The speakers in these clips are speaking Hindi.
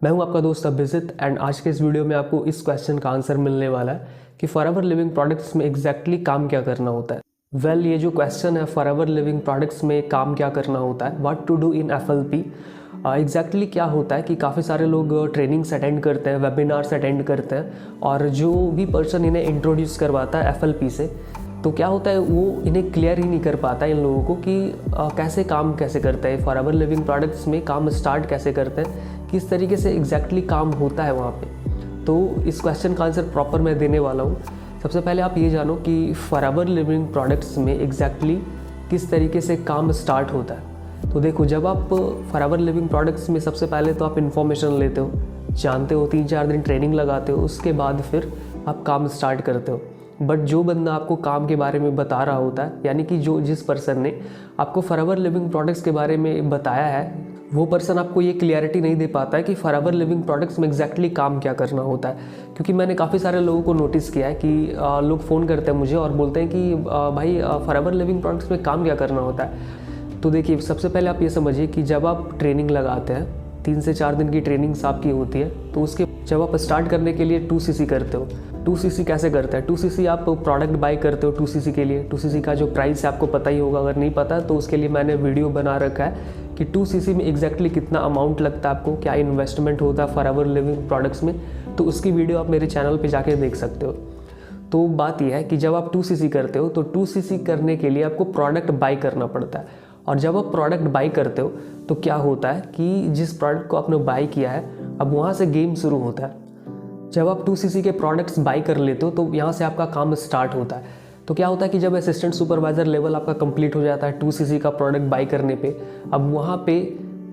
मैं हूं आपका दोस्त अभिजीत एंड आज के इस वीडियो में आपको इस क्वेश्चन का आंसर मिलने वाला है कि फॉरएवर लिविंग प्रोडक्ट्स में एग्जैक्टली काम क्या करना होता है। ये जो क्वेश्चन है फॉरएवर लिविंग प्रोडक्ट्स में काम क्या करना होता है, what to do in FLP। Exactly क्या होता है कि काफ़ी सारे लोग ट्रेनिंग्स अटेंड करते हैं, वेबिनार्स अटेंड करते हैं और जो भी पर्सन इन्हें इंट्रोड्यूस करवाता है FLP से, तो क्या होता है वो इन्हें क्लियर ही नहीं कर पाता इन लोगों को कि कैसे काम कैसे करता है फॉरएवर लिविंग प्रोडक्ट्स में, काम स्टार्ट कैसे करते हैं, किस तरीके से एग्जैक्टली काम होता है वहाँ पे। तो इस क्वेश्चन का आंसर प्रॉपर मैं देने वाला हूँ। सबसे पहले आप ये जानो कि फॉरएवर लिविंग प्रोडक्ट्स में एग्जैक्टली किस तरीके से काम स्टार्ट होता है। तो देखो, जब आप फॉरएवर लिविंग प्रोडक्ट्स में सबसे पहले तो आप इन्फॉर्मेशन लेते हो, जानते हो, 3-4 दिन ट्रेनिंग लगाते हो, उसके बाद फिर आप काम स्टार्ट करते हो। बट जो बंदा आपको काम के बारे में बता रहा होता है, यानी कि जिस पर्सन ने आपको फॉरएवर लिविंग प्रोडक्ट्स के बारे में बताया है, वो पर्सन आपको ये क्लियरिटी नहीं दे पाता है कि फॉरएवर लिविंग प्रोडक्ट्स में एग्जैक्टली काम क्या करना होता है। क्योंकि मैंने काफ़ी सारे लोगों को नोटिस किया है कि लोग फ़ोन करते हैं मुझे और बोलते हैं कि भाई फॉरएवर लिविंग प्रोडक्ट्स में काम क्या करना होता है। तो देखिए, सबसे पहले आप ये समझिए कि जब आप ट्रेनिंग लगाते हैं, 3 से 4 दिन की ट्रेनिंग्स आपकी होती है, तो उसके जब आप स्टार्ट करने के लिए 2cc करते हो। 2cc कैसे करते हैं? 2cc आप प्रोडक्ट बाई करते हो 2cc के लिए। 2cc का जो प्राइस है आपको पता ही होगा, अगर नहीं पता तो उसके लिए मैंने वीडियो बना रखा है कि 2cc में एग्जैक्टली कितना अमाउंट लगता है आपको, क्या इन्वेस्टमेंट होता है फॉरएवर लिविंग प्रोडक्ट्स में। तो उसकी वीडियो आप मेरे चैनल पे जाके देख सकते हो। तो बात यह है कि जब आप 2cc करते हो तो 2cc करने के लिए आपको प्रोडक्ट बाई करना पड़ता है। और जब आप प्रोडक्ट बाई करते हो तो क्या होता है कि जिस प्रोडक्ट को आपने बाई किया है, अब वहाँ से गेम शुरू होता है। जब आप 2cc के प्रोडक्ट्स बाई कर लेते हो तो यहाँ से आपका काम स्टार्ट होता है। तो क्या होता है कि जब असिस्टेंट सुपरवाइज़र लेवल आपका कंप्लीट हो जाता है 2cc का प्रोडक्ट बाई करने पे, अब वहाँ पे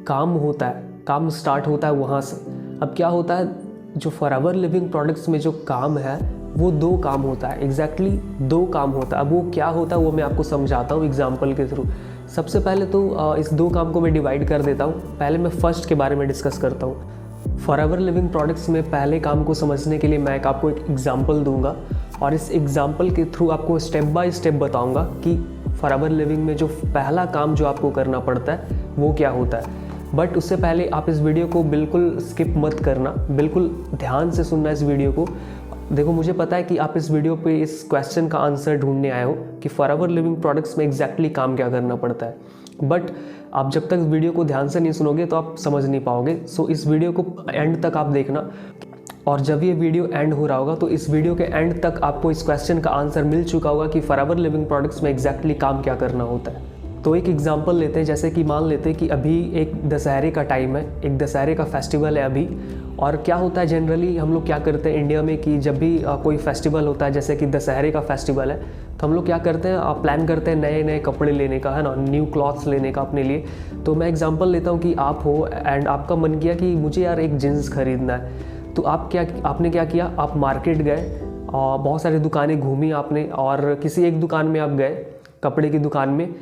काम होता है, काम स्टार्ट होता है वहाँ से। अब क्या होता है, जो फॉरएवर लिविंग प्रोडक्ट्स में जो काम है वो 2 काम होता है, एग्जैक्टली 2 काम होता है। अब वो क्या होता है वो मैं आपको समझाता हूँ एग्जाम्पल के थ्रू। सबसे पहले तो इस 2 काम को मैं डिवाइड कर देता हूँ। पहले मैं फर्स्ट के बारे में डिस्कस करता हूँ। फॉरएवर लिविंग प्रोडक्ट्स में पहले काम को समझने के लिए मैं आपको एक एग्जांपल दूंगा और इस एग्जांपल के थ्रू आपको स्टेप बाय स्टेप बताऊंगा कि फॉरएवर लिविंग में जो पहला काम जो आपको करना पड़ता है वो क्या होता है। बट उससे पहले आप इस वीडियो को बिल्कुल स्किप मत करना, बिल्कुल ध्यान से सुनना इस वीडियो को। देखो, मुझे पता है कि आप इस वीडियो पे इस क्वेश्चन का आंसर ढूंढने आए हो कि फॉरएवर लिविंग प्रोडक्ट्स में एग्जैक्टली काम क्या करना पड़ता है, बट आप जब तक वीडियो को ध्यान से नहीं सुनोगे तो आप समझ नहीं पाओगे। सो इस वीडियो को एंड तक आप देखना, और जब ये वीडियो एंड हो रहा होगा तो इस वीडियो के एंड तक आपको इस क्वेश्चन का आंसर मिल चुका होगा कि फॉरएवर लिविंग प्रोडक्ट्स में एग्जैक्टली काम क्या करना होता है। तो एक एग्जांपल लेते हैं, जैसे कि मान लेते हैं कि अभी एक दशहरे का टाइम है, एक दशहरे का फेस्टिवल है अभी। और क्या होता है, जनरली हम लोग क्या करते हैं इंडिया में कि जब भी कोई फेस्टिवल होता है, जैसे कि दशहरे का फेस्टिवल है, तो हम लोग क्या करते हैं, प्लान करते हैं नए नए कपड़े लेने का, है ना, न्यू क्लॉथ्स लेने का अपने लिए। तो मैं एग्जांपल लेता हूँ कि आप हो एंड आपका मन किया कि मुझे यार एक जीन्स खरीदना है। तो आपने क्या किया, आप मार्केट गए और बहुत सारी दुकानें घूमी आपने, और किसी एक दुकान में आप गए, कपड़े की दुकान में।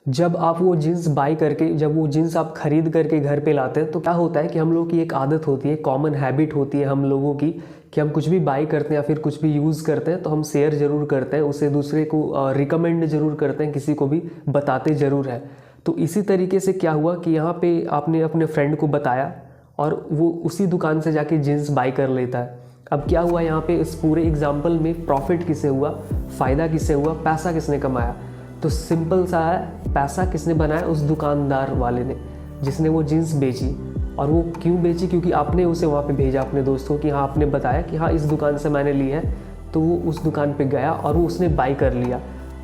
जब आप वो जीन्स बाई करके, जब वो जीन्स आप खरीद करके घर पे लाते हैं, तो क्या होता है कि हम लोग की एक आदत होती है, कॉमन हैबिट होती है हम लोगों की, कि हम कुछ भी बाई करते हैं या फिर कुछ भी यूज़ करते हैं तो हम शेयर ज़रूर करते हैं, उसे दूसरे को रिकमेंड ज़रूर करते हैं, किसी को भी बताते ज़रूर है। तो इसी तरीके से क्या हुआ कि यहाँ पे आपने अपने फ्रेंड को बताया और वो उसी दुकान से जाके जीन्स बाई कर लेता है। अब क्या हुआ यहाँ पे, इस पूरे एग्जाम्पल में प्रॉफिट किसे हुआ, फ़ायदा किसे हुआ, पैसा किसने कमाया? तो सिंपल सा है, पैसा किसने बनाया? उस दुकानदार वाले ने, जिसने वो जीन्स बेची। और वो क्यों बेची? क्योंकि आपने उसे वहाँ पे भेजा अपने दोस्तों की, हाँ आपने बताया कि हाँ इस दुकान से मैंने ली है, तो वो उस दुकान पे गया और वो उसने बाई कर लिया,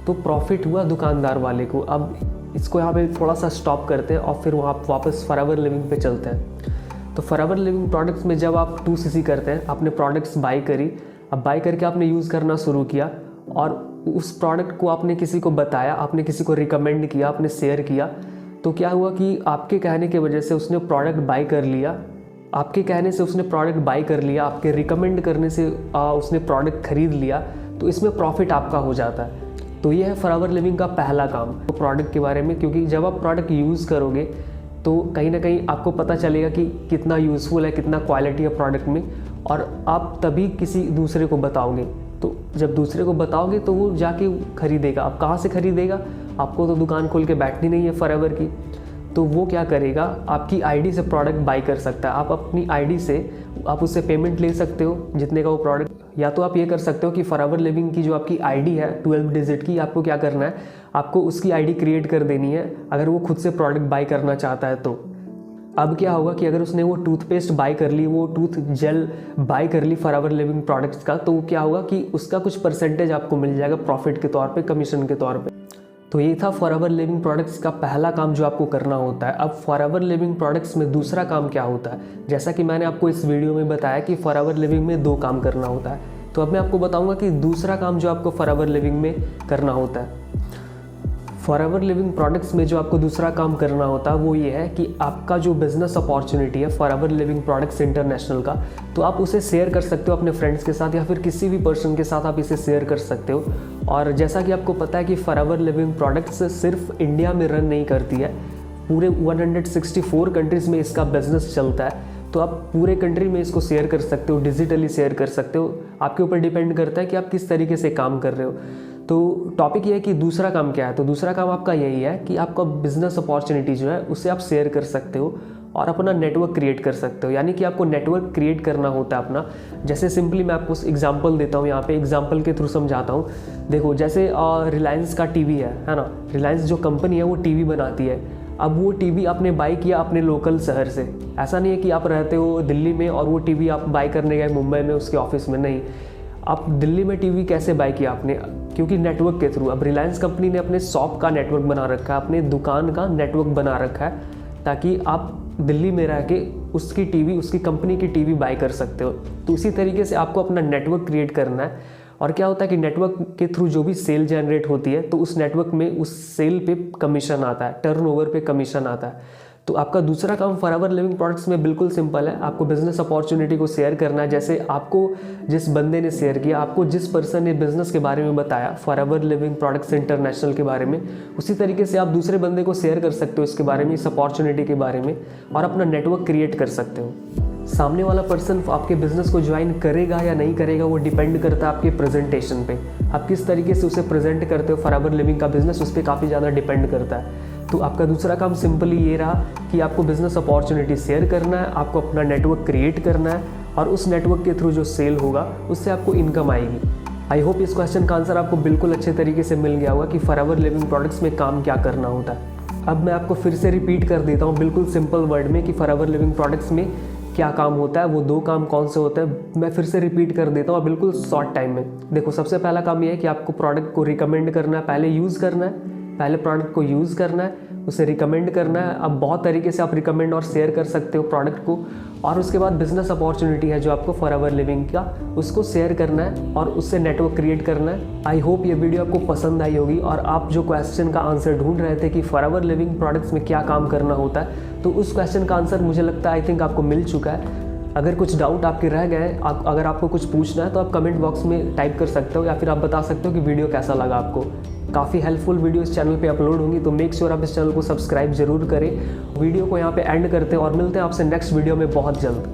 तो प्रॉफिट हुआ दुकानदार वाले को। अब इसको यहाँ पे थोड़ा सा स्टॉप करते हैं और फिर वहाँ वापस फॉरएवर लिविंग पे चलते हैं। तो फॉरएवर लिविंग प्रोडक्ट्स में जब आप 2cc करते हैं, आपने प्रोडक्ट्स बाई करी, अब बाई करके आपने यूज़ करना शुरू किया और उस प्रोडक्ट को आपने किसी को बताया, आपने किसी को रिकमेंड किया, आपने शेयर किया। तो क्या हुआ कि आपके कहने की वजह से उसने प्रोडक्ट बाई कर लिया, आपके कहने से उसने प्रोडक्ट बाई कर लिया, आपके रिकमेंड करने से उसने प्रोडक्ट खरीद लिया, तो इसमें प्रॉफिट आपका हो जाता है। तो ये है फॉरएवर लिविंग का पहला काम, तो प्रोडक्ट के बारे में। क्योंकि जब आप प्रोडक्ट यूज़ करोगे तो कहीं ना कहीं आपको पता चलेगा कि कितना यूज़फुल है, कितना क्वालिटी है प्रोडक्ट में, और आप तभी किसी दूसरे को बताओगे। तो जब दूसरे को बताओगे तो वो जाके खरीदेगा। अब कहाँ से खरीदेगा? आपको तो दुकान खोल के बैठनी नहीं है फॉरएवर की। तो वो क्या करेगा, आपकी आईडी से प्रोडक्ट बाई कर सकता है। आप अपनी आईडी से आप उससे पेमेंट ले सकते हो जितने का वो प्रोडक्ट, या तो आप ये कर सकते हो कि फॉरएवर लिविंग की जो आपकी आईडी है 12 डिजिट की, आपको क्या करना है, आपको उसकी आईडी क्रिएट कर देनी है अगर वो खुद से प्रोडक्ट बाई करना चाहता है तो। अब क्या होगा कि अगर उसने वो टूथपेस्ट बाई कर ली, वो टूथ जेल बाई कर ली फॉरएवर लिविंग प्रोडक्ट्स का, तो क्या होगा कि उसका कुछ परसेंटेज आपको मिल जाएगा प्रॉफिट के तौर पे, कमीशन के तौर पे। तो ये था फॉरएवर लिविंग प्रोडक्ट्स का पहला काम जो आपको करना होता है। अब फॉरएवर लिविंग प्रोडक्ट्स में दूसरा काम क्या होता है, जैसा कि मैंने आपको इस वीडियो में बताया कि फॉरएवर लिविंग में 2 काम करना होता है, तो अब मैं आपको बताऊंगा कि दूसरा काम जो आपको फॉरएवर लिविंग में करना होता है। फॉरएवर लिविंग प्रोडक्ट्स में जो आपको दूसरा काम करना होता है वो ये है कि आपका जो बिजनेस अपॉर्चुनिटी है फॉरएवर लिविंग प्रोडक्ट्स इंटरनेशनल का, तो आप उसे शेयर कर सकते हो अपने फ्रेंड्स के साथ या फिर किसी भी पर्सन के साथ आप इसे शेयर कर सकते हो। और जैसा कि आपको पता है कि फॉरएवर लिविंग प्रोडक्ट्स सिर्फ इंडिया में रन नहीं करती है, पूरे 164 कंट्रीज़ में इसका बिजनेस चलता है। तो आप पूरे कंट्री में इसको शेयर कर सकते हो, डिजिटली शेयर कर सकते हो, आपके ऊपर डिपेंड करता है कि आप किस तरीके से काम कर रहे हो। तो टॉपिक ये है कि दूसरा काम क्या है, तो दूसरा काम आपका यही है कि आपका बिजनेस अपॉर्चुनिटी जो है उसे आप शेयर कर सकते हो और अपना नेटवर्क क्रिएट कर सकते हो। यानी कि आपको नेटवर्क क्रिएट करना होता है अपना। जैसे सिंपली मैं आपको एग्जांपल देता हूँ, यहाँ पे एग्जांपल के थ्रू समझाता हूँ। देखो जैसे रिलायंस का टीवी है ना, रिलायंस जो कंपनी है वो टीवी बनाती है। अब वो टीवी आपने बाई किया अपने लोकल शहर से, ऐसा नहीं है कि आप रहते हो दिल्ली में और वो टीवी आप बाई करने गए मुंबई में उसके ऑफिस में, नहीं। आप दिल्ली में टीवी कैसे बाई किया आपने, क्योंकि नेटवर्क के थ्रू। अब रिलायंस कंपनी ने अपने शॉप का नेटवर्क बना रखा है, अपने दुकान का नेटवर्क बना रखा है, ताकि आप दिल्ली में रह के उसकी टीवी, उसकी कंपनी की टीवी बाई कर सकते हो। तो इसी तरीके से आपको अपना नेटवर्क क्रिएट करना है। और क्या होता है कि नेटवर्क के थ्रू जो भी सेल जनरेट होती है तो उस नेटवर्क में उस सेल पे कमीशन आता है, टर्नओवर पे कमीशन आता है। तो आपका दूसरा काम फॉरएवर लिविंग प्रोडक्ट्स में बिल्कुल सिंपल है, आपको बिजनेस अपॉर्चुनिटी को शेयर करना है। जैसे आपको जिस बंदे ने शेयर किया, आपको जिस पर्सन ने बिजनेस के बारे में बताया फॉरएवर लिविंग प्रोडक्ट्स इंटरनेशनल के बारे में, उसी तरीके से आप दूसरे बंदे को शेयर कर सकते हो इसके बारे में, इस अपॉर्चुनिटी के बारे में, और अपना नेटवर्क क्रिएट कर सकते हो। सामने वाला पर्सन आपके बिजनेस को ज्वाइन करेगा या नहीं करेगा वो डिपेंड करता है आपके प्रेजेंटेशन पे, आप किस तरीके से उसे प्रेजेंट करते हो फॉरएवर लिविंग का बिजनेस, उस पर काफ़ी ज़्यादा डिपेंड करता है। तो आपका दूसरा काम सिंपली ये रहा कि आपको बिजनेस अपॉर्चुनिटी शेयर करना है, आपको अपना नेटवर्क क्रिएट करना है, और उस नेटवर्क के थ्रू जो सेल होगा उससे आपको इनकम आएगी। आई होप इस क्वेश्चन का आंसर आपको बिल्कुल अच्छे तरीके से मिल गया होगा कि फॉरएवर लिविंग प्रोडक्ट्स में काम क्या करना होता है। अब मैं आपको फिर से रिपीट कर देता हूँ बिल्कुल सिंपल वर्ड में कि फॉरएवर लिविंग प्रोडक्ट्स में क्या काम होता है, वो 2 काम कौन से होते हैं। मैं फिर से रिपीट कर देता हूँ और बिल्कुल शॉर्ट टाइम में। देखो सबसे पहला काम ये है कि आपको प्रोडक्ट को रिकमेंड करना है, पहले यूज़ करना है, पहले प्रोडक्ट को यूज़ करना है, उसे रिकमेंड करना है। अब बहुत तरीके से आप रिकमेंड और शेयर कर सकते हो प्रोडक्ट को, और उसके बाद बिजनेस अपॉर्चुनिटी है जो आपको फॉरएवर लिविंग का, उसको शेयर करना है और उससे नेटवर्क क्रिएट करना है। आई होप ये वीडियो आपको पसंद आई होगी और आप जो क्वेश्चन का आंसर ढूंढ रहे थे कि फॉरएवर लिविंग प्रोडक्ट्स में क्या काम करना होता है, तो उस क्वेश्चन का आंसर मुझे लगता है आई थिंक आपको मिल चुका है। अगर कुछ डाउट आपके रह गए, अगर आपको कुछ पूछना है तो आप कमेंट बॉक्स में टाइप कर सकते हो, या फिर आप बता सकते हो कि वीडियो कैसा लगा आपको। काफ़ी हेल्पफुल वीडियो इस चैनल पे अपलोड होंगी, तो मेक श्योर आप इस चैनल को सब्सक्राइब जरूर करें। वीडियो को यहाँ पे एंड करते हैं और मिलते हैं आपसे नेक्स्ट वीडियो में बहुत जल्द।